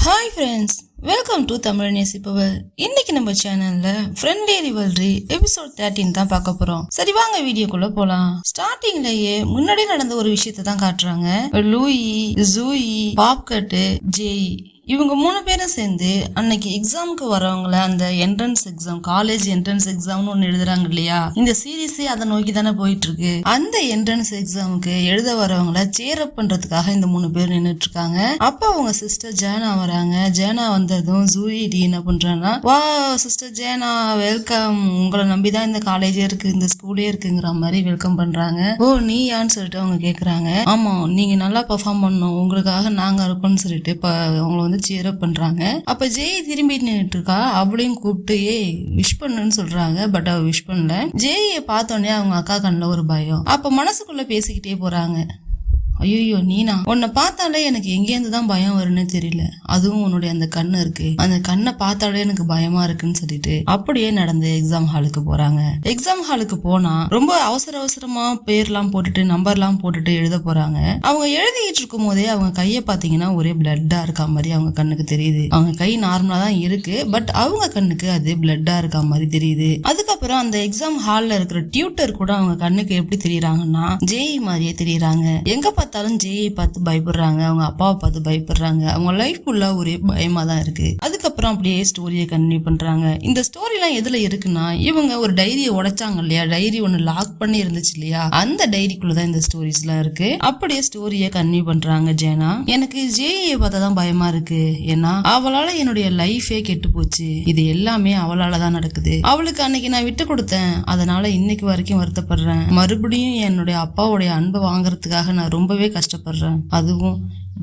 Hi friends, welcome to Tamil நேசிப்பவர். இன்னைக்கு நம்ம சேனல்ல ஃப்ரெண்ட்லி ரிவல்ரி எபிசோட் 13 தான் பார்க்க போறோம். சரி வாங்க வீடியோக்குள்ள போலாம். ஸ்டார்டிங்லயே முன்னாடி நடந்த ஒரு விஷயத்தை தான் காட்டுறாங்க. லூயி, ஜூயி, பாப்கட், ஜேயி இவங்க 3 பேரும் சேர்ந்து அன்னைக்கு எக்ஸாமுக்கு வரவங்கள அந்த என்ட்ரன்ஸ் எக்ஸாம், காலேஜ் என்ட்ரன்ஸ் எக்ஸாம்னு ஒண்ணு எழுதுறாங்க இல்லையா, இந்த சீரீஸே அதை நோக்கி தானே போயிட்டு இருக்கு. அந்த என்ட்ரன்ஸ் எக்ஸாமுக்கு எழுத வரவங்கள சேரப் பண்றதுக்காக இந்த 3 பேர் நின்றுட்டு இருக்காங்க. அப்ப அவங்க சிஸ்டர் ஜேனா வராங்க. ஜேனா வந்ததும் ஜூயி என்ன பண்றாங்கன்னா, வா சிஸ்டர் ஜேனா, வெல்கம், உங்களை நம்பிதான் இந்த காலேஜே இருக்கு, இந்த ஸ்கூலே இருக்குங்கிற மாதிரி வெல்கம் பண்றாங்க. ஓ நீ யான்னு சொல்லிட்டு அவங்க கேக்குறாங்க. ஆமா, நீங்க நல்லா பெர்ஃபார்ம் பண்ணணும், உங்களுக்காக நாங்க இருக்கோம்னு சொல்லிட்டு அவங்களை சேரப் பண்றாங்க. அப்ப ஜெய் திரும்பி நின்றுட்டு இருக்கா. அவளையும் கூப்பிட்டு விஷ் பண்ணுன்னு சொல்றாங்க. பட் அவ விஷ் பண்ணல. ஜெயை பார்த்தோன்னே அவங்க அக்கா கண்ணுல ஒரு பயம். அப்ப மனசுக்குள்ள பேசிக்கிட்டே போறாங்க. ஐயோ நீனா, உன்னை பார்த்தாலே எனக்கு எங்கேருந்து தான் பயம் வரும்னு தெரியல, அதுவும் உன்னுடைய அந்த கண்ணு இருக்கு, அந்த கண்ணை பார்த்தாலே எனக்கு பயமா இருக்குன்னு சொல்லிட்டு அப்படியே நடந்து எக்ஸாம் ஹாலுக்கு போறாங்க. எக்ஸாம் ஹாலுக்கு போனா ரொம்ப அவசரமா பேர்லாம் போட்டுட்டு நம்பர்லாம் போட்டுட்டு எழுத போறாங்க. அவங்க எழுதிட்டு இருக்கும் போதே அவங்க கைய பாத்தீங்கன்னா ஒரே பிளட்டா இருக்க மாதிரி அவங்க கண்ணுக்கு தெரியுது. அவங்க கை நார்மலா தான் இருக்கு, பட் அவங்க கண்ணுக்கு அது பிளட்டா இருக்க மாதிரி தெரியுது. அதுக்கப்புறம் அந்த எக்ஸாம் ஹால்ல இருக்கிற டியூட்டர் கூட அவங்க கண்ணுக்கு எப்படி தெரியறாங்கன்னா ஜேஇ மாதிரியே தெரியறாங்க. எங்க பார்த்தாலும் ஜேயை பார்த்து பயப்படுறாங்க, அவங்க அப்பாவை பார்த்து பயப்படுறாங்க. அவங்க லைஃப் ஃபுல்லா ஒரே பயமா தான் இருக்கு. அதுக்கப்புறம் அப்படியே ஸ்டோரியை கண்டினியூ பண்றாங்க. இந்த ஸ்டோரி எல்லாம் எதுல இருக்குன்னா, இவங்க ஒரு டைரியை உடைச்சாங்க இல்லையா, டைரி ஒண்ணு லாக் பண்ணி இருந்துச்சு இல்லையா, அந்த டைரிக்குள்ளதான் இந்த ஸ்டோரிஸ் எல்லாம் இருக்கு. அப்படியே ஸ்டோரியை கண்டினியூ பண்றாங்க. ஜேனா, எனக்கு ஜேயை பார்த்தாதான் பயமா இருக்கு, ஏன்னா அவளால என்னுடைய லைஃபே கெட்டு போச்சு, இது எல்லாமே அவளாலதான் நடக்குது. அவளுக்கு அன்னைக்கு நான் விட்டு கொடுத்தேன், அதனால இன்னைக்கு வரைக்கும் வருத்தப்படுறேன். மறுபடியும் என்னுடைய அப்பாவுடைய அன்பை வாங்குறதுக்காக நான் ரொம்பவே கஷ்டப்படுறேன். அதுவும்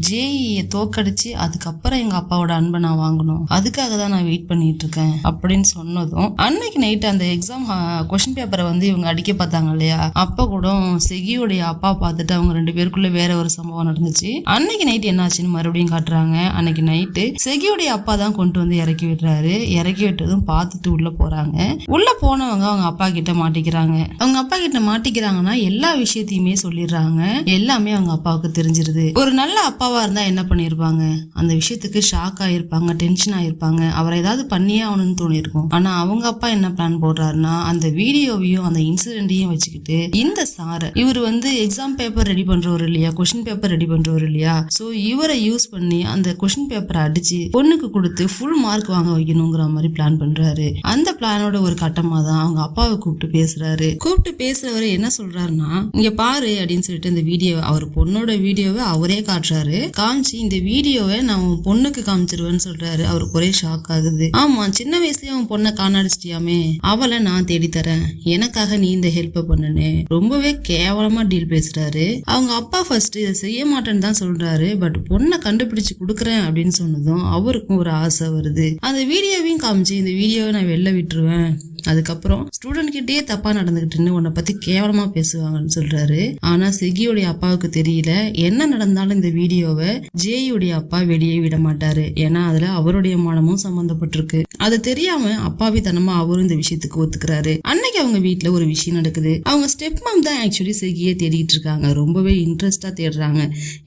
ஜேஇயை தோக்கடிச்சு அதுக்கப்புறம் எங்க அப்பாவோட அன்பை நான் வாங்கணும், அதுக்காக தான் நான் வெயிட் பண்ணிட்டு இருக்கேன் அப்படின்னு சொன்னதும், அன்னைக்கு நைட்டு அந்த எக்ஸாம் கொஸ்டின் பேப்பரை இவங்க அடிக்க பார்த்தாங்க இல்லையா, அப்ப கூட செகியோடைய அப்பா பார்த்துட்டு அவங்க 2 பேருக்குள்ள வேற ஒரு சம்பவம் நடந்துச்சு. அன்னைக்கு நைட்டு என்ன ஆச்சுன்னு மறுபடியும் காட்டுறாங்க. அன்னைக்கு நைட்டு செகியோடைய அப்பா தான் கொண்டு வந்து இறக்கி விடுறாரு. இறக்கி விட்டதும் பார்த்துட்டு உள்ள போறாங்க. உள்ள போனவங்க அவங்க அப்பா கிட்ட மாட்டிக்கிறாங்க. அவங்க அப்பா கிட்ட மாட்டிக்கிறாங்கன்னா எல்லா விஷயத்தையுமே சொல்லிடுறாங்க. எல்லாமே அவங்க அப்பாவுக்கு தெரிஞ்சிருது. ஒரு நல்ல அப்பாவா இருந்தா என்ன பண்ணிருப்பாங்க, அந்த விஷயத்துக்கு ஷாக் ஆயிருப்பாங்க, டென்ஷன் ஆயிருப்பாங்க, அவரை ஏதாவது பண்ணியே ஆகணும்னு தோணிருக்கும். ஆனா அவங்க அப்பா என்ன பிளான் போடுறாருன்னா, அந்த வீடியோவையும் அந்த இன்சிடென்டையும் வச்சுக்கிட்டு இந்த சாரை, இவர் எக்ஸாம் பேப்பர் ரெடி பண்றவர் இல்லையா, கொஸ்டின் பேப்பர் ரெடி பண்றவர் இல்லையா, சோ இவரை யூஸ் பண்ணி அந்த கொஸ்டின் பேப்பரை அடிச்சு பொண்ணுக்கு கொடுத்து ஃபுல் மார்க் வாங்க வைக்கணுங்கிற மாதிரி பிளான் பண்றாரு. அந்த பிளானோட ஒரு கட்டமா தான் அவங்க அப்பாவை கூப்பிட்டு பேசுறாரு. கூப்பிட்டு பேசுறவரு என்ன சொல்றாருன்னா, இங்க பாரு அப்படின்னு சொல்லிட்டு இந்த வீடியோ, அவர் பொண்ணோட வீடியோவை அவரே காட்டுறாரு. காமிச்சு இந்த வீடியோவை நான் உன் பொண்ணுக்கு காமிச்சிருவேன்னு சொல்றாரு. அவருக்கு ஒரே ஷாக் ஆகுது. ஆமா, சின்ன வயசுலயே உன் பொண்ணை காணடிச்சிட்டியாமே, அவளை நான் தேடி தரேன், எனக்காக நீ இந்த ஹெல்ப் பண்ணுன்னு ரொம்பவே கேவலமா டீல் பேசுறாரு. அவங்க அப்பா ஃபர்ஸ்ட் இதை செய்ய மாட்டேன்னு தான் சொல்றாரு. பட் பொண்ணை கண்டுபிடிச்சு கொடுக்குறேன் அப்படின்னு சொன்னதும் அவருக்கும் ஒரு ஆசை வருது. அந்த வீடியோவையும் காமிச்சு இந்த வீடியோவை நான் வெளில விட்டுருவேன், அதுக்கப்புறம் ஸ்டூடெண்ட் கிட்டே தப்பா நடந்துகிட்டுன்னு உன்னை பத்தி கேவலமா பேசுவாங்கன்னு சொல்றாரு. ஆனா செகியோடைய அப்பாவுக்கு தெரியல, என்ன நடந்தாலும் இந்த வீடியோவை ஜேயுடைய அப்பா வெளியே விட மாட்டாரு, ஏன்னா அதுல அவருடைய மனமும் சம்பந்தப்பட்டிருக்கு. அது தெரியாம அப்பாவித்தனமா அவரும் இந்த விஷயத்துக்கு ஒத்துக்கிறாரு. அன்னைக்கு அவங்க வீட்டுல ஒரு விஷயம் நடக்குது. அவங்க ஸ்டெப் மாம் தான் ஆக்சுவலி செகியை தேடிட்டு இருக்காங்க. ரொம்பவே இன்ட்ரெஸ்டா தேடுறாங்க,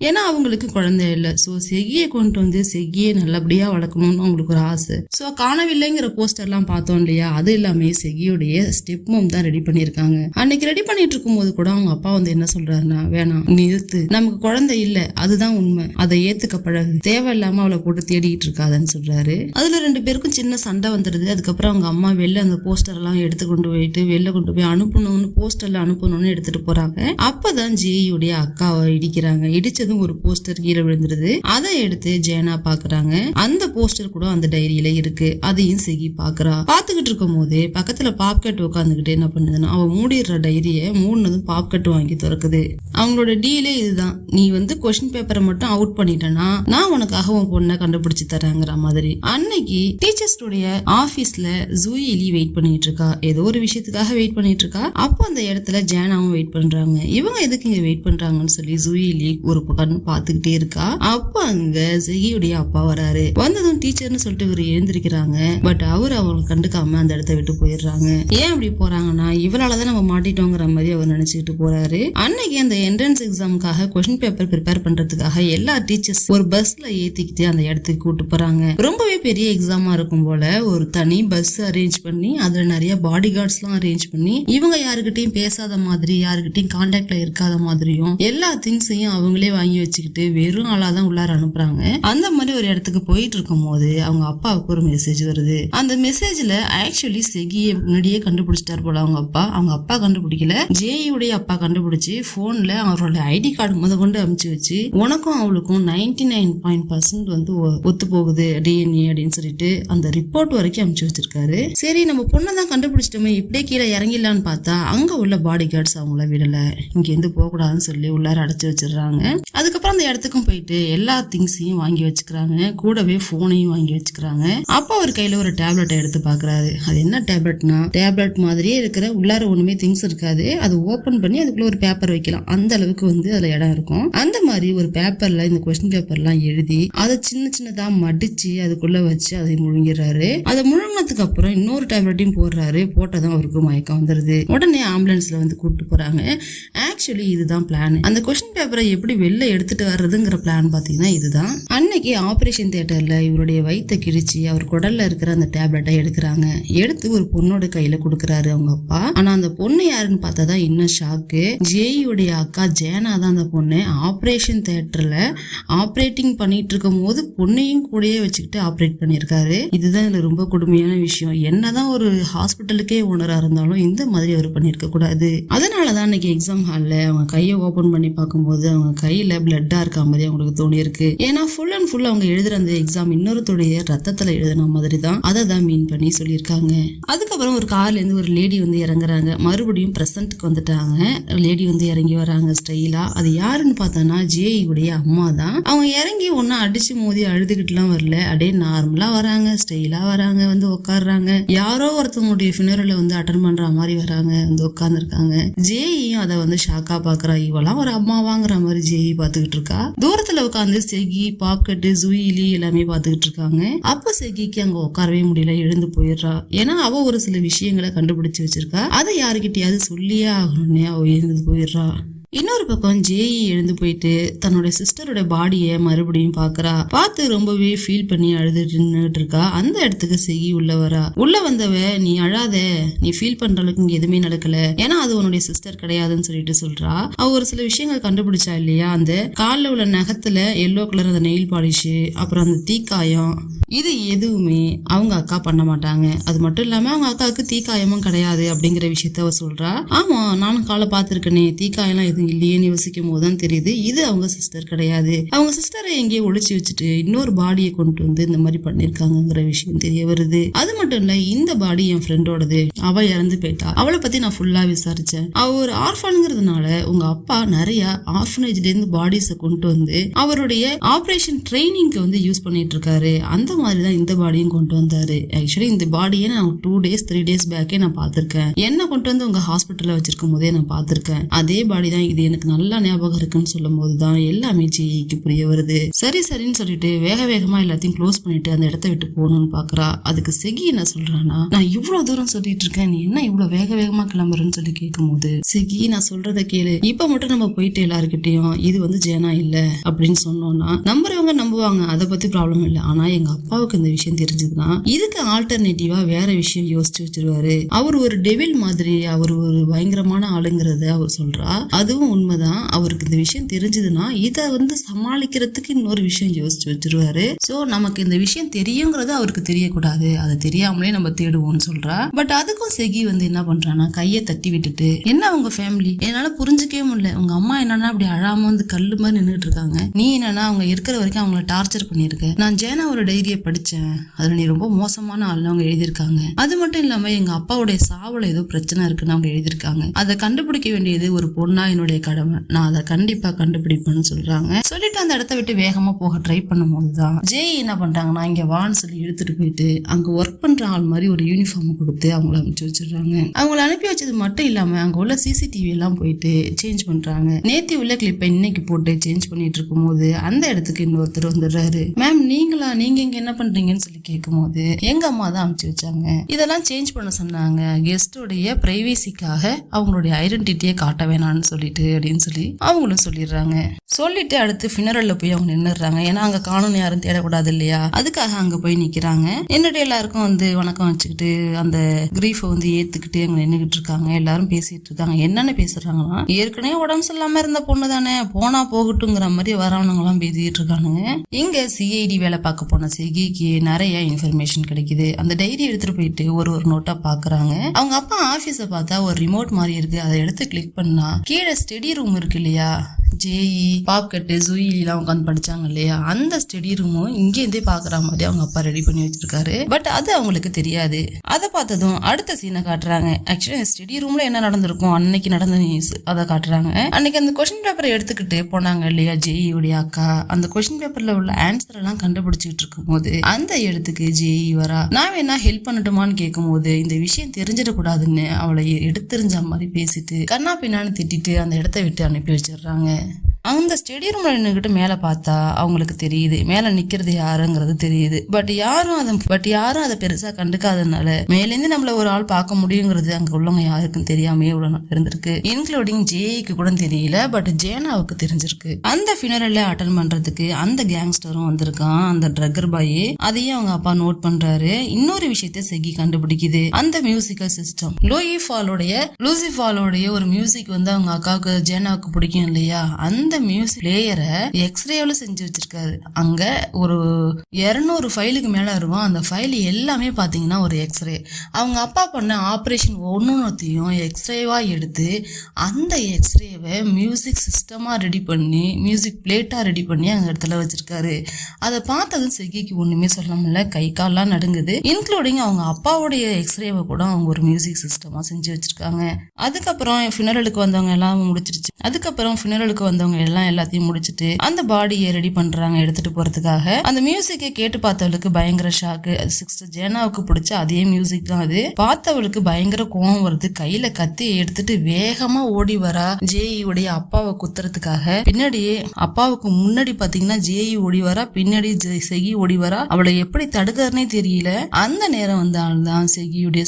ஏன்னா அவங்களுக்கு குழந்தை இல்ல. சோ செகியை கொண்டு வந்து செகியை நல்லபடியா வளர்க்கணும்னு அவங்களுக்கு ஒரு ஆசை. சோ காணவில்லைங்கிற போஸ்டர் எல்லாம் பார்த்தோம் இல்லையா, அது எல்லாமே செகியோடைய ஸ்டெப் மாம் தான் ரெடி பண்ணிருக்காங்க. அன்னைக்கு ரெடி பண்ணிட்டு இருக்கும் போது கூட அவங்க அப்பா என்ன சொல்றாருன்னா, வேணாம் நிறுத்து, நமக்கு குழந்தை இல்ல, அதுதான் உண்மை, அதை ஏத்துக்க பழகு, தேவையில்லாம அவளை போட்டு தேடிட்டு இருக்காதுன்னு சொல்றாரு. அதுல 2 பேருக்கும் சின்ன சண்டை வந்துடுது. அதுக்கப்புறம் அவங்க அம்மா வெளில அந்த போஸ்டர் எல்லாம் எடுத்து கொண்டு போயிட்டு வெளில கொண்டு போய் அனுப்பணும்னு, போஸ்டர்ல அனுப்பணும்னு எடுத்துட்டு போறாங்க. அப்பதான் ஜேயுடைய அக்காவை இடிக்கிறாங்க. இடிச்சதும் ஒரு போஸ்டர் கீழே விழுந்துருது. அதை எடுத்து ஜேனா பாக்குறாங்க. அந்த போஸ்டர் கூட அந்த டைரியில இருக்கு. அதையும் செகி பாக்குறா. பாத்துக்கிட்டு இருக்கும் போது பக்கத்துல பாப்கட் உட்காந்துக்கிட்டு என்ன பண்ணுதுன்னா, அவ மூடிடுற டைரிய மூடினதும் பாப்கட் வாங்கி திறக்குது. அவங்களோட டீலே இதுதான், நீ கொஸ்டின் பேப்பரை மட்டும் அவுட் பண்ணிட்டேன்னா நான் உனக்காக உன் பொண்ணை கண்டுபிடிச்சு தரேங்கிற மாதிரி. அன்னைக்கு டீச்சர்ஸ் ஜேயுடைய ஆபீஸ்ல ஜூயிலி வெயிட் பண்ணிட்டு இருக்கா. ஏதோ ஒரு விஷயத்துக்காக வெயிட் பண்ணிட்டு இருக்கா. அப்போ அந்த இடத்துல ஜேனாவும் வெயிட் பண்றாங்க. இவங்க எதுக்கு இங்க வெயிட் பண்றாங்கன்னு சொல்லி ஜூயிலி ஒரு பக்கம் பாத்துக்கிட்டே இருக்கா. அப்ப அங்க ஜெகியுடைய அப்பா வராரு. வந்ததும் டீச்சர்னு சொல்லிட்டு இவர் எழுந்திருக்கிறாங்க. பட் அவர் அவங்க கண்டுக்காம அந்த இடத்த விட்டு போயிடுறாங்க. ஏன் அப்படி போறாங்கன்னா இவளாலதான் நம்ம மாட்டிட்டோங்கிற மாதிரி அவர் நினைச்சுக்கிட்டு போறாரு. அன்னைக்கு அந்த என்ட்ரன்ஸ் எக்ஸாமுக்காக கொஸ்டின் பேப்பர் ப்ரிப்பேர் பண்றதுக்காக எல்லா டீச்சர்ஸ் ஒரு பஸ்ல ஏத்திக்கிட்டு அந்த இடத்துக்கு கூட்டு போறாங்க. ரொம்பவே பெரிய எக்ஸாமா இருக்கும் போல ஒரு தனி பஸ் அரேஞ்ச் பண்ணி அதுல நிறைய பாடி கார்ட்ஸ் எல்லாம் அரேஞ்ச் பண்ணி இவங்க யாருக்கிட்டையும் பேசாத மாதிரி யாருக்கிட்டையும் கான்டாக்ட்ல இருக்காத மாதிரியும் எல்லா திங்ஸையும் அவங்களே வாங்கி வச்சுக்கிட்டு வெறும் ஆளாதான் உள்ளார அனுப்புறாங்க. அந்த மாதிரி ஒரு இடத்துக்கு போயிட்டு இருக்கும் போது அவங்க அப்பாவுக்கு ஒரு மெசேஜ் வருது. அந்த மெசேஜ்ல ஆக்சுவலி செகியை முன்னாடியே கண்டுபிடிச்சிட்டார் போல அவங்க அப்பா கண்டுபிடிக்கல. ஜேயுடைய அப்பா கண்டுபிடிச்சு போன்ல அவரோட ஐடி கார்டு கொண்டு அனுப்பிச்சு வச்சு உனக்கும் அவளுக்கும் 99% வந்து ஒத்து போகுது டிஎன்ஏ அப்படின்னு சொல்லிட்டு அந்த ரிப்போர்ட் வரைக்கும் அனுப்பிச்சு வச்சிருக்காரு. சரி நம்ம பொண்ணை தான் கண்டுபிடிச்சிட்டோமே இப்படியே கீழே இறங்கிடலான்னு பார்த்தா அங்க உள்ள பாடி கார்ட்ஸ் அவங்கள விடல. இங்க இருந்து போக கூடாதுன்னு சொல்லி உள்ளார அடைச்சு வச்சிடறாங்க. அதுக்கப்புறம் அந்த இடத்துக்கும் போயிட்டு எல்லா திங்ஸையும் வாங்கி வச்சுக்கிறாங்க. கூடவே போனையும் வாங்கி வச்சுக்கிறாங்க. அப்ப அவர் கையில ஒரு டேப்லெட்டை எடுத்து பாக்குறாரு. அது என்ன டேப்லெட்னா டேப்லெட் மாதிரியே இருக்கிற உள்ளார ஒண்ணுமே திங்ஸ் இருக்காது. அது ஓபன் பண்ணி அதுக்குள்ள ஒரு பேப்பர் வைக்கலாம். அந்த அளவுக்கு வந்து அதுல இடம் இருக்கும். அந்த மாதிரி ஒரு பேப்பர்ல இந்த கொஸ்டின் பேப்பர்லாம் எழுதி அதை சின்ன சின்னதா மடிச்சு அதுக்குள்ள வச்சு அதை முழுங்கிறாரு. அதை முழுங்கினதுக்கு அப்புறம் இன்னொரு டேப்லெட்டையும் போடுறாரு. போட்டதான் அவருக்கு மயக்கம் வந்துருது. உடனே ஆம்புலன்ஸ்ல வந்து கூப்பிட்டு போறாங்க. ஆக்சுவலி இதுதான் பிளான். அந்த கொஸ்டின் பேப்பரை எப்படி வெளில எடுத்துட்டு வர்றதுங்கிற பிளான் பாத்தீங்கன்னா இதுதான். அன்னைக்கு ஆபரேஷன் தியேட்டர்ல இவருடைய வயித்தை கிழிச்சு அவர் குடல்ல இருக்கிற அந்த டேப்லெட்டை எடுக்கிறாங்க. எடுத்து ஒரு பொண்ணோட கையில கொடுக்கறாரு அவங்க அப்பா. ஆனா அந்த பொண்ணு யாருன்னு பார்த்தாதான் இன்னும் ஷாக்கு. ஜேயுடைய அக்கா ஜேனா தான் அந்த பொண்ணு. ஆபரேஷன் தியேட்டர்ல ஆப்ரேட்டிங் பண்ணிட்டு இருக்கும் போது பொண்ணையும் கூடயே வச்சுக்கிட்டு ஆப்ரேட் பண்ணிருக்காரு. இதுதான் இதுல ரொம்ப கொடுமையான விஷயம். என்னதான் ஒரு ஹாஸ்பிட்டலுக்கே ஓனரா இருந்தாலும் இந்த மாதிரி அவர் பண்ணிருக்க கூடாது. அதனாலதான் இன்னைக்கு எக்ஸாம் ஹால்ல அவங்க கையை ஓபன் பண்ணி பார்க்கும்போது அவங்க கையில பிளட்டா இருக்க மாதிரி அவங்களுக்கு தோணி இருக்கு. ஏன்னா ஃபுல் அண்ட் ஃபுல் அவங்க எழுதுற அந்த எக்ஸாம் இன்னொருத்தருடைய ரத்தத்துல எழுதின மாதிரி தான். அதை தான் மீன் பண்ணி சொல்லியிருக்காங்க. அதுக்கப்புறம் ஒரு கார்ல இருந்து ஒரு லேடி வந்து இறங்குறாங்க. மறுபடியும் பிரசன்ட்க்கு வந்துட்டாங்க. லேடி வந்து இறங்கி வராங்க ஸ்டைலா. அது யாருன்னு பார்த்தோன்னா ஜேயுடைய அம்மா தான். அவங்க இறங்கி ஒன்னும் அடிச்சு மோதி அழுதுகிட்டுலாம் வரல. அப்படியே நார்மலா வராங்க, ஸ்டைலா வராங்க, வந்து உட்காடுறாங்க. யாரோ ஒருத்தவங்களுடைய ஃபினரலை வந்து அட்டன் பண்ற மாதிரி வராங்க, வந்து உட்கார்ந்து இருக்காங்க. ஜேயும் அதை வந்து ஷாக்கா பாக்குறா. இவெல்லாம் ஒரு அம்மா வாங்குற மாதிரி ஜேயி பாத்துக்கிட்டு இருக்கா. தூரத்துல உட்காந்து செகி, பாப்கட்டு, ஜூயிலி எல்லாமே பாத்துக்கிட்டு இருக்காங்க. அப்ப செகிக்கு அங்க உட்காரவே முடியல, எழுந்து போயிடுறா. ஏன்னா அவ ஒரு சில விஷயங்களை கண்டுபிடிச்சு வச்சிருக்கா. அதை யாருக்கிட்டையாவது சொல்லியே ஆகணும்னே அவ எழுந்து போயிடுறா. இன்னொரு பக்கம் ஜேஇ எழுந்து போயிட்டு தன்னோட சிஸ்டரோட பாடியை மறுபடியும் பாக்குறா. பார்த்து ரொம்பவே ஃபீல் பண்ணி அழுதுட்டு நின்றுட்டு இருக்கா. அந்த இடத்துக்கு செகி உள்ள வரா. உள்ள வந்தவ நீ அழாத, நீ ஃபீல் பண்ற அளவுக்கு இங்க எதுவுமே நடக்கல, ஏன்னா அது உன்னுடைய சிஸ்டர் கிடையாதுன்னு சொல்லிட்டு சொல்றா. அவ ஒரு சில விஷயங்கள் கண்டுபிடிச்சா இல்லையா. அந்த காலில் உள்ள நகத்துல எல்லோ கலர் அந்த நெயில் பாலிஷ், அப்புறம் அந்த தீக்காயம், இது எதுவுமே அவங்க அக்கா பண்ண மாட்டாங்க. அது மட்டும் இல்லாம அவங்க அக்காவுக்கு தீக்காயமும் கிடையாது அப்படிங்கிற விஷயத்த அவ சொல்றா. ஆமா நானும் காலை பார்த்திருக்கேனே, தீக்காயெல்லாம் எதுவும் இல்லையேன்னு யோசிக்கும் போதுதான் தெரியுது இது அவங்க சிஸ்டர் கிடையாது. அவங்க சிஸ்டரை எங்கேயோ ஒளிச்சு வச்சுட்டு இன்னொரு பாடியை கொண்டு வந்து இந்த மாதிரி பண்ணிருக்காங்கிற விஷயம் தெரிய வருது. அது மட்டும் இல்ல, இந்த பாடி என் ஃப்ரெண்டோடது, அவ இறந்து போயிட்டா. அவளை பத்தி நான் ஃபுல்லா விசாரிச்சேன். அவ ஒரு ஆர்ஃபன்ங்கிறதுனால உங்க அப்பா நிறைய ஆர்ஃபனேஜ்ல இருந்து பாடிஸை கொண்டு வந்து அவருடைய ஆபரேஷன் ட்ரைனிங்க்கு வந்து யூஸ் பண்ணிட்டு இருக்காரு. அந்த மாதிரிதான் இந்த பாடியும் கொண்டு வந்தாரு. ஆக்சுவலி இந்த பாடியை நான் 2 days 3 days பேக்கே நான் பார்த்திருக்கேன். என்ன கொண்டு வந்து உங்க ஹாஸ்பிட்டல்ல வச்சிருக்கும் போதே நான் பார்த்திருக்கேன். அதே பாடி தான் இது, எனக்கு நல்லா ஞாபகம் இருக்குன்னு சொல்லும் போதுதான் எல்லாமே ஜேஇக்கு புரிய வருது. சரின்னு சொல்லிட்டு வேக வேகமா எல்லாத்தையும் க்ளோஸ் பண்ணிட்டு அந்த இடத்த விட்டு போகணும்னு பாக்குறா. அதுக்கு செகி என்ன சொல்றானா, நான் இவ்வளவு தூரம் சொல்லிட்டு இருக்கேன், நீ என்ன இவ்வளவு வேக வேகமா கிளம்புறன்னு சொல்லி கேட்கும் போது, செகி நான் சொல்றத கேளு, இப்ப மட்டும் நம்ம போயிட்டு எல்லாருக்கிட்டையும் இது வந்து ஜேனா இல்ல அப்படின்னு சொன்னோம்னா நம்புறவங்க நம்புவாங்க, அதை பத்தி ப்ராப்ளம் இல்லை. ஆனா எங்க அப்பாவுக்கு இந்த விஷயம் தெரிஞ்சதுன்னா இதுக்கு ஆல்டர்னேட்டிவா வேற விஷயம் யோசிச்சு வச்சிருவாரு. அவர் ஒரு டெவில் மாதிரி, அவர் ஒரு பயங்கரமான ஆளுங்கிறத அவர் சொல்றா. அதுவும் உண்மைதான். அவருக்கு இந்த விஷயம் தெரிஞ்சதுன்னா இதை வந்து சமாளிக்கிறதுக்கு இன்னொரு விஷயம் யோசிச்சு வச்சிருவாரு. சோ நமக்கு இந்த விஷயம் தெரியுங்கிறது அவருக்கு தெரியக்கூடாது, அதை தெரியாமலே நம்ம தேடுவோம்னு சொல்றா. பட் அதுக்கும் செகி வந்து என்ன பண்றான்னா கையை தட்டி விட்டுட்டு, என்ன உங்க ஃபேமிலி என்னால புரிஞ்சுக்கவே முடியல, உங்க அம்மா என்னன்னா அப்படி அழாம வந்து கல்லு மாதிரி நின்றுட்டு இருக்காங்க, நீ என்னன்னா அவங்க இருக்கிற வரைக்கும் அவங்கள டார்ச்சர் பண்ணிருக்க, நான் ஜேனாவோட டைரியை கதையை படிச்சேன், அதுல நீ ரொம்ப மோசமான ஆள்னு அவங்க எழுதியிருக்காங்க. அது மட்டும் இல்லாம எங்க அப்பாவுடைய சாவுல ஏதோ பிரச்சனை இருக்குன்னு அவங்க எழுதியிருக்காங்க. அதை கண்டுபிடிக்க வேண்டியது ஒரு பொண்ணா என்னுடைய கடமை, நான் அதை கண்டிப்பா கண்டுபிடிப்பேன்னு சொல்றாங்க. சொல்லிட்டு அந்த இடத்த விட்டு வேகமா போக ட்ரை பண்ணும் போதுதான் ஜெய் என்ன பண்றாங்கன்னா இங்க வான்னு சொல்லி எடுத்துட்டு போயிட்டு அங்க ஒர்க் பண்ற ஆள் மாதிரி ஒரு யூனிஃபார்ம் கொடுத்து அவங்கள அனுப்பிச்சு வச்சிடுறாங்க. அவங்கள அனுப்பி வச்சது மட்டும் இல்லாம அங்க உள்ள சிசிடிவி எல்லாம் போயிட்டு சேஞ்ச் பண்றாங்க. நேத்தி உள்ள கிளிப்பை இன்னைக்கு போட்டு சேஞ்ச் பண்ணிட்டு இருக்கும் போது அந்த இடத்துக்கு இன்னொருத்தர் வந்துடுறாரு. மேம் நீங்க இங்க என்ன பண்றீங்கன்னு சொல்லி கேட்கும் போது எங்க அம்மா தான் அனுப்பிச்சு வச்சாங்க, இதெல்லாம் சேஞ்ச் பண்ண சொன்னாங்க, கெஸ்டோடைய பிரைவேசிக்காக அவங்களுடைய ஐடென்டிட்டியை காட்ட வேணாம்னு சொல்லிட்டு அப்படின்னு சொல்லி அவங்களும் சொல்லிடுறாங்க. சொல்லிட்டு அடுத்து ஃபினரல்ல போய் அவங்க நின்னுறாங்க. ஏன்னா அங்க காணும் யாரும் தேடக்கூடாது இல்லையா, அதுக்காக அங்க போய் நிக்கிறாங்க. என்னுடைய எல்லாருக்கும் வணக்கம் வச்சுக்கிட்டு அந்த கிரீஃபை ஏத்துக்கிட்டு அங்க நின்னுகிட்டு இருக்காங்க. எல்லாரும் பேசிட்டு இருக்காங்க. என்னன்னு பேசுறாங்கன்னா, ஏற்கனவே உடம்பு சரியில்லாம இருந்த பொண்ணு தானே, போனா போகட்டுங்கிற மாதிரி வரவனுங்க எல்லாம் பேசிட்டு இருக்கானுங்க. இங்க சிஐடி வேலை பார்க்க போன செகிக்கு நிறைய இன்ஃபர்மேஷன் கிடைக்குது. அந்த டைரி எடுத்துட்டு போயிட்டு ஒரு நோட்டா பாக்குறாங்க. அவங்க அப்பா ஆபீஸ பார்த்தா ஒரு ரிமோட் மாதிரி இருக்கு. அதை எடுத்து கிளிக் பண்ணா கீழே ஸ்டடி ரூம் இருக்கு இல்லையா, ஜேஇ பாப்கட்டு ஜூயிலாம் உட்காந்து படிச்சாங்க இல்லையா, அந்த ஸ்டடி ரூமும் இங்கேருந்தே பாக்குற மாதிரி அவங்க அப்பா ரெடி பண்ணி வச்சிருக்காரு. பட் அது அவங்களுக்கு தெரியாது. அதை பார்த்ததும் அடுத்த சீனை காட்டுறாங்க. ஆக்சுவலி ஸ்டடி ரூம்ல என்ன நடந்திருக்கும், அன்னைக்கு நடந்த நியூஸ் அதை காட்டுறாங்க. அன்னைக்கு அந்த கொஸ்டின் பேப்பரை எடுத்துக்கிட்டு போனாங்க இல்லையா ஜேஇயோடைய அக்கா, அந்த கொஸ்டின் பேப்பர்ல உள்ள ஆன்சர் எல்லாம் கண்டுபிடிச்சிட்டு இருக்கும் போது அந்த இடத்துக்கு ஜேஇ வரா. நான் வேணா ஹெல்ப் பண்ணட்டுமான்னு கேட்கும் போது இந்த விஷயம் தெரிஞ்சிடக்கூடாதுன்னு அவளை எடுத்தெறிஞ்ச மாதிரி பேசிட்டு கண்ணா பின்னான்னு திட்டிட்டு அந்த இடத்த விட்டு அனுப்பி வச்சிடுறாங்க. அந்த ஸ்டடி ரூம்ல நின்றுகிட்டு மேல பார்த்தா அவங்களுக்கு தெரியுது மேல நிக்கிறது யாருங்கிறது தெரியுது. பட் யாரும் அதை பெருசா கண்டுக்காதனால மேலேருந்து நம்மள ஒரு ஆள் பார்க்க முடியுங்கிறது அங்க உள்ளவங்க யாருக்கும் தெரியாம இவ்வளவு நாள் இருந்திருக்கு. இன்க்ளூடிங் ஜேக்கு கூட தெரியல, பட் ஜேனாவுக்கு தெரிஞ்சிருக்கு. அந்த ஃபினரல்ல அட்டன் பண்றதுக்கு அந்த கேங்ஸ்டரும் வந்திருக்கான், அந்த ட்ரக்கர் பாய். அதையும் அவங்க அப்பா நோட் பண்றாரு. இன்னொரு விஷயத்த செகி கண்டுபிடிக்குது. அந்த மியூசிக்கல் சிஸ்டம் லூசிஃபாலோடைய ஒரு மியூசிக் அவங்க அக்காவுக்கு ஜேனாவுக்கு பிடிக்கும் இல்லையா, அந்த மியூசிக் பிளேயரை எக்ஸ்ரேல செஞ்சு வச்சிருக்காரு. அங்க ஒரு 200 ஃபைலுக்கு மேல இருக்கும். அந்த ஃபைல் எல்லாமே பாத்தீங்கன்னா ஒரு எக்ஸ்ரே. அவங்க அப்பா பண்ண ஆபரேஷன் ஒன்னொன்னுத்தையும் எக்ஸ்ரேவா எடுத்து அந்த எக்ஸ்ரேவை மியூசிக் சிஸ்டமா ரெடி பண்ணி மியூசிக் பிளேட்டா ரெடி பண்ணி அந்த இடத்துல வச்சிருக்காரு. அதை பார்த்ததும் செகிக்கு ஒண்ணுமே சொல்ல முடியல, கை கால்லாம் நடுங்குது. இன்க்ளூடிங் அவங்க அப்பாவுடைய எக்ஸ்ரேவை கூட அவங்க ஒரு மியூசிக் சிஸ்டமா செஞ்சு வச்சிருக்காங்க. அதுக்கப்புறம் ஃபினரலுக்கு வந்தவங்க எல்லாம் முடிச்சிருச்சு. எல்லாத்தையும் முடிச்சுட்டு அந்த பாடியை ரெடி பண்றாங்க எடுத்துட்டு போறதுக்காக. அந்த மியூசிக்கை கேட்டு பார்த்தவளுக்கு பயங்கர ஷாக்கு. அது சிஸ்டர் ஜேனாவுக்கு பிடிச்ச அதே மியூசிக் தான். அது பார்த்தவளுக்கு பயங்கர கோவம் வருது. கையில கத்தி எடுத்துட்டு வேகமா ஓடி வரா ஜேஇ உடைய அப்பாவை குத்துறதுக்காக. பின்னாடியே அப்பாவுக்கு முன்னாடி பாத்தீங்கன்னா ஜேஇ ஓடி வரா, பின்னாடி செகி ஓடி வரா. அவளை எப்படி தடுக்கிறதுனே தெரியல. அந்த நேரம் ஆள்தான் செகியுடைய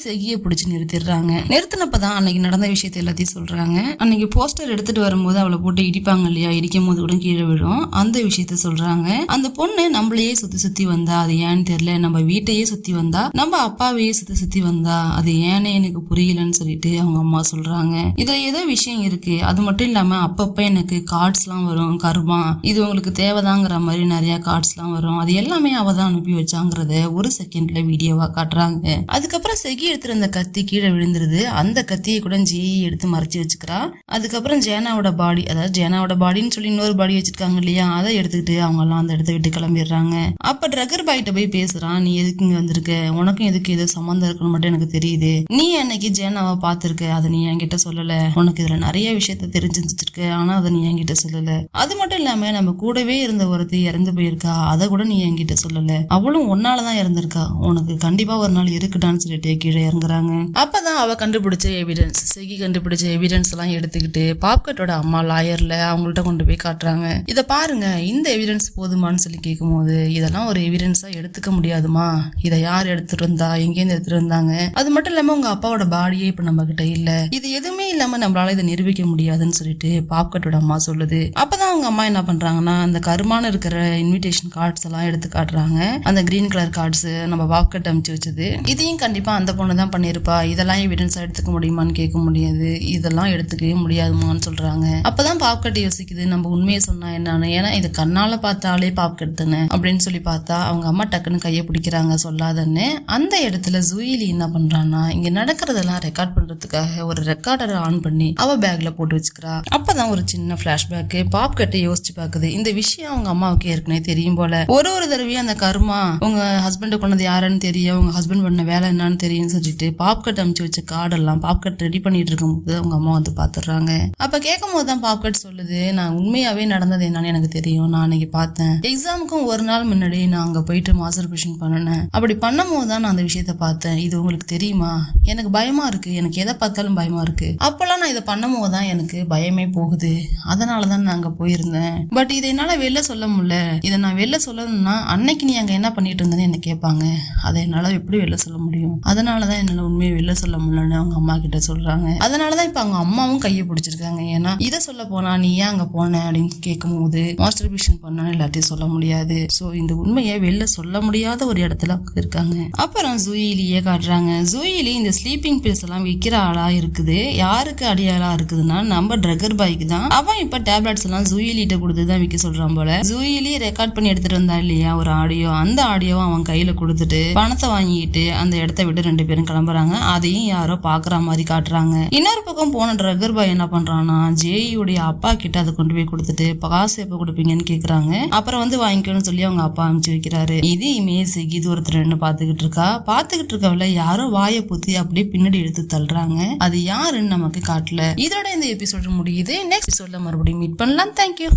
செகியை பிடிச்சு நிறுத்திடுறாங்க. நிறுத்தினப்பதான் அன்னைக்கு நடந்த விஷயத்த எல்லாத்தையும் சொல்றாங்க. அன்னைக்கு போஸ்டர் எடுத்துட்டு வரும்போது அவளை போட்டு இடிப்பாங்க இல்லையா, இடிக்கும் போது கூட கீழே விழும். அந்த விஷயத்த சொல்றாங்க. அந்த பொண்ணு நம்மளையே சுத்தி வந்தா, அது ஏன்னு தெரியல, நம்ம வீட்டையே சுத்தி வந்தா, நம்ம அப்பாவையே சுத்தி வந்தா, அது ஏன்னு எனக்கு புரியலன்னு சொல்லிட்டு அவங்க அம்மா சொல்றாங்க. இதுல ஏதோ விஷயம் இருக்கு. அது மட்டும் இல்லாம அப்பப்ப எனக்கு கார்ட்ஸ் எல்லாம் வரும், கர்மா இது உங்களுக்கு தேவைதாங்கிற மாதிரி நிறைய கார்ட்ஸ் எல்லாம் வரும். அது எல்லாமே அவதான் அனுப்பி வச்சாங்கிறத ஒரு செகண்ட்ல வீடியோவா காட்டுறாங்க. அதுக்கப்புறம் செகி எடுத்துட்டு அந்த கத்தி கீழே விழுந்துருது. அந்த கத்தியை கூட ஜேஇ எடுத்து மறைச்சு வச்சுக்கிறா. அதுக்கப்புறம் ஜேனாவோட பாடி, அதாவது ஜேனாவோட பாடின்னு சொல்லி இன்னொரு பாடி வச்சிருக்காங்க இல்லையா, அதை எடுத்துக்கிட்டு அவங்க எல்லாம் அந்த இடத்த விட்டு கிளம்பிடுறாங்க. அப்ப ட்ரக்கர் பாய்கிட்ட போய் பேசுறான், நீ எதுக்கு இங்க வந்திருக்க, உனக்கும் எதுக்கு ஏதோ சம்மந்தம் இருக்குன்னு மட்டும் எனக்கு தெரியுது, நீ அன்னைக்கு ஜேனாவை பாத்துருக்க, அதை நீ என்கிட்ட சொல்லல, உனக்கு இதுல நிறைய விஷயத்த தெரிஞ்சு வச்சிருக்க, ஆனா அதை நீ என்கிட்ட சொல்லல. அது மட்டும் இல்லாம நம்ம கூடவே இருந்த ஒருத்தி இறந்து போயிருக்கா, அதை கூட நீ என்கிட்ட சொல்லல, அவளும் ஒன்னாலதான் இறந்திருக்கா, உனக்கு கண்டிப்பா ஒரு நாள் இருக்குடான்னு சொல்லிட்டு கீழே இறங்குறாங்க. அப்பதான் அவ கண்டுபிடிச்ச எவிடன்ஸ், செகி கண்டுபிடிச்ச எவிடன்ஸ் எல்லாம் எடுத்துக்கிட்டு பாப்கட்டோட அம்மா லாயர்ல அவங்கள்ட்ட கொண்டு போய் காட்டுறாங்க. இத பாருங்க, இந்த எவிடன்ஸ் போதுமான்னு சொல்லி கேட்கும் போது, இதெல்லாம் ஒரு எவிடன்ஸா எடுத்துக்க முடியாதுமா, இதை யார் எடுத்துட்டு இருந்தா, எங்கேருந்து எடுத்துட்டு இருந்தாங்க, அது மட்டும் இல்லாம உங்க அப்பாவோட பாடியே இப்ப நம்ம கிட்ட இல்ல, இது எதுவுமே இல்லாம நம்மளால இதை நிரூபிக்க முடியாதுன்னு சொல்லிட்டு பாப்கட்டோட அம்மா சொல்லுது. அப்பதான் அவங்க அம்மா என்ன பண்றாங்கன்னா, அந்த கருமான இருக்கிற இன்விடேஷன் கார்ட்ஸ் எல்லாம் எடுத்து காட்டுறாங்க. அந்த கிரீன் கலர் கார்ட்ஸ் நம்ம பாப்கட் அனுப்பிச்சு வச்சது, இதையும் கண்டிப்பா அந்த பொண்ணு தான் பண்ணிருப்பா, இதெல்லாம் எவிடன்ஸா எடுத்துக்க முடியுமான்னு கேட்க முடியாது, இதெல்லாம் எடுத்துக்கவே முடியாதுமான்னு சொல்றாங்க. அப்பதான் அப்பதான் பாப்கட் யோசிக்குது நம்ம உண்மையை சொன்னா என்னன்னு, ஏன்னா இது கண்ணால பார்த்தாலே பாப்கட் தானே அப்படின்னு சொல்லி பார்த்தா அவங்க அம்மா டக்குன்னு கையை பிடிக்கிறாங்க சொல்லாதன்னு. அந்த இடத்துல ஜூயிலி என்ன பண்றான்னா இங்க நடக்கிறதெல்லாம் ரெக்கார்ட் பண்றதுக்காக ஒரு ரெக்கார்டரை ஆன் பண்ணி அவ பேக்ல போட்டு வச்சுக்கிறா. அப்பதான் ஒரு சின்ன பிளாஷ்பேக் பாப்கட்டை யோசிச்சு பாக்குது. இந்த விஷயம் அவங்க அம்மாவுக்கு ஏற்கனவே தெரியும் போல. ஒரு தடவையும் அந்த கர்மா உங்க ஹஸ்பண்ட் கொண்டது யாருன்னு தெரியும், உங்க ஹஸ்பண்ட் பண்ண வேலை என்னன்னு தெரியும்னு சொல்லிட்டு பாப்கட் அமுச்சு வச்ச கார்டெல்லாம் பாப்கட் ரெடி பண்ணிட்டு இருக்கும்போது அவங்க அம்மா வந்து பாத்துறாங்க. அப்ப கேட்கும் போதுதான் பாப்கட் சொல்லுது, நான் உண்மையாவே நடந்தது என்னன்னு எனக்கு தெரியும், நான் அன்னைக்கு பார்த்தேன். எக்ஸாமுக்கும் ஒரு நாள் முன்னாடி நான் அங்க போயிட்டு மாஸ்டர்பேஷன் பண்ணினேன். அப்படி பண்ணும் போதுதான் நான் அந்த விஷயத்த பார்த்தேன். இது உங்களுக்கு தெரியுமா? எனக்கு பயமா இருக்கு, எனக்கு எதை பார்த்தாலும் பயமா இருக்கு. அப்பெல்லாம் நான் இதை பண்ணும் போதுதான் எனக்கு பயமே போகுது, அதனாலதான் நான் அங்க போயிருந்தேன். பட் இதை என்னால வெளில சொல்ல முடியல. இதை நான் வெளில சொல்லணும்னா அன்னைக்கு நீ அங்க என்ன பண்ணிட்டு இருந்தேன்னு என்ன கேட்பாங்க, அதை என்னால எப்படி வெளில சொல்ல முடியும், அதனாலதான் என்னால உண்மையை வெளில சொல்ல முடியலன்னு அவங்க அம்மா கிட்ட சொல்றாங்க. அதனாலதான் இப்ப அவங்க அம்மாவும் கையை பிடிச்சிருக்காங்க. ஏன்னா இதை சொல்ல போனா நீ ஏன் அங்க போன அப்படின்னு கேட்கும் போது மாஸ்டர்பேஷன் பண்ணான்னு எல்லாத்தையும் சொல்ல முடியாது. சோ இந்த உண்மையை வெளில சொல்ல முடியாத ஒரு இடத்துல இருக்காங்க. அப்புறம் ஜூயிலியே காட்டுறாங்க. ஜூயிலி இந்த ஸ்லீப்பிங் பில்ஸ் எல்லாம் விற்கிற ஆளா இருக்குது. யாருக்கு அடியாளா இருக்குதுன்னா நம்ம ட்ரக்கர் பாய்க்கு தான். அவன் இப்ப டேப்லெட்ஸ் எல்லாம் ஜூயிலிட்ட கொடுத்துதான் விற்க சொல்றான் போல. ஜூயிலி ரெக்கார்ட் பண்ணி எடுத்துட்டு வந்தா இல்லையா ஒரு ஆடியோ, அந்த ஆடியோவை அவன் கையில கொடுத்துட்டு பணத்தை வாங்கிட்டு அந்த இடத்த விட்டு 2 பேரும் கிளம்புறாங்க. அதையும் யாரோ பாக்குற மாதிரி காட்டுறாங்க. இன்னொரு பக்கம் போன ட்ரக்கர் பாய் என்ன பண்றான்னா ஜேயுடைய அப்பா கிட்ட அதை கொண்டு போய் கொடுத்துட்டு காசு எப்ப கொடுப்பீங்கன்னு கேக்குறாங்க. அப்புறம் வந்து வாங்கிக்கணும்னு சொல்லி அவங்க அப்பா அனுப்பிச்சு வைக்கிறாரு. இது இமேஜ் தூரத்துல பாத்துக்கிட்டு இருக்கவள யாரோ வாயை பூத்தி அப்படியே பின்னாடி எடுத்து தள்ளுறாங்க. அது யாருன்னு நமக்கு காட்டல. இதோட இந்த எபிசோட் முடியுது. நெக்ஸ்ட் எபிசோட்ல மறுபடியும் மீட் பண்ணலாம். தேங்க்யூ.